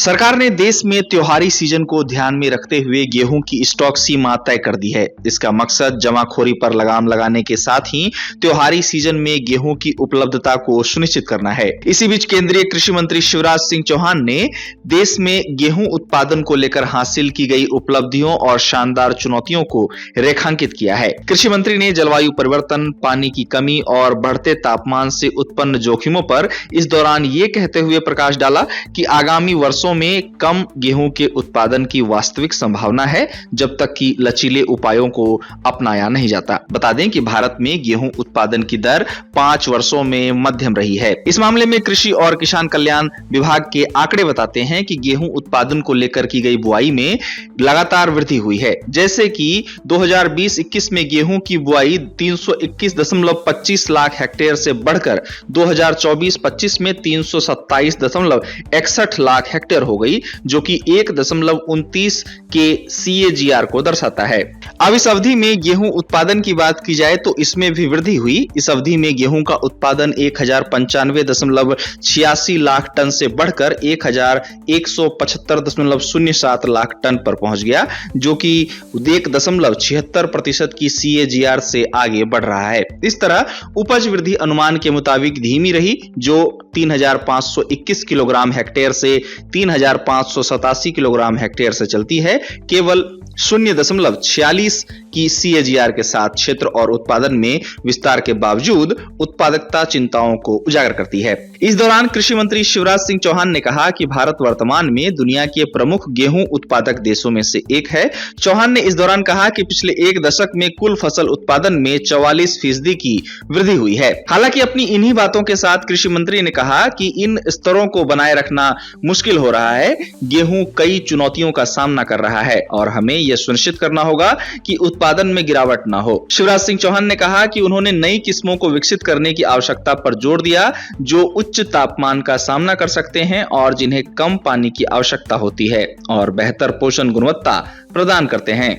सरकार ने देश में त्योहारी सीजन को ध्यान में रखते हुए गेहूं की स्टॉक सीमा तय कर दी है। इसका मकसद जमाखोरी पर लगाम लगाने के साथ ही त्योहारी सीजन में गेहूं की उपलब्धता को सुनिश्चित करना है। इसी बीच केंद्रीय कृषि मंत्री शिवराज सिंह चौहान ने देश में गेहूं उत्पादन को लेकर हासिल की गई उपलब्धियों और शानदार चुनौतियों को रेखांकित किया है। कृषि मंत्री ने जलवायु परिवर्तन, पानी की कमी और बढ़ते तापमान से उत्पन्न जोखिमों पर इस दौरान ये कहते हुए प्रकाश डाला कि आगामी वर्षों में कम गेहूं के उत्पादन की वास्तविक संभावना है जब तक कि लचीले उपायों को अपनाया नहीं जाता। बता दें कि भारत में गेहूं उत्पादन की दर 5 वर्षों में मध्यम रही है। इस मामले में कृषि और किसान कल्याण विभाग के आंकड़े बताते हैं कि गेहूं उत्पादन को लेकर की गई बुआई में लगातार वृद्धि हुई है। जैसे कि 2020-21 में गेहूं की बुआई 321.25 लाख हेक्टेयर से बढ़कर 2024-25 में 327.61 लाख हेक्टेयर हो गई, जो कि 1.29 के CAGR को दर्शाता है। अब इस अवधि में गेहूं उत्पादन की बात की जाए तो इसमें भी वृद्धि हुई। इस अवधि में गेहूं का उत्पादन 1095.86 लाख टन से बढ़कर 1175.07 लाख टन पर पहुंच गया, जो कि 1.76% की CAGR से आगे बढ़ रहा है। इस तरह उपज वृद्धि अनुमान के मुताबिक धीमी रही, जो 3521 किलोग्राम हेक्टेयर से 3587 किलोग्राम हेक्टेयर से चलती है। केवल 0.46 की CAGR के साथ क्षेत्र और उत्पादन में विस्तार के बावजूद उत्पादकता चिंताओं को उजागर करती है। इस दौरान कृषि मंत्री शिवराज सिंह चौहान ने कहा कि भारत वर्तमान में दुनिया के प्रमुख गेहूं उत्पादक देशों में से एक है। चौहान ने इस दौरान कहा कि पिछले एक दशक में कुल फसल उत्पादन में 44% की वृद्धि हुई है। हालांकि अपनी इन्हीं बातों के साथ कृषि मंत्री ने कहा कि इन स्तरों को बनाए रखना मुश्किल हो रहा है। गेहूं कई चुनौतियों का सामना कर रहा है और हमें यह सुनिश्चित करना होगा कि उत्पादन में गिरावट न हो। शिवराज सिंह चौहान ने कहा कि उन्होंने नई किस्मों को विकसित करने की आवश्यकता पर जोर दिया, जो उच्च तापमान का सामना कर सकते हैं और जिन्हें कम पानी की आवश्यकता होती है और बेहतर पोषण गुणवत्ता प्रदान करते हैं।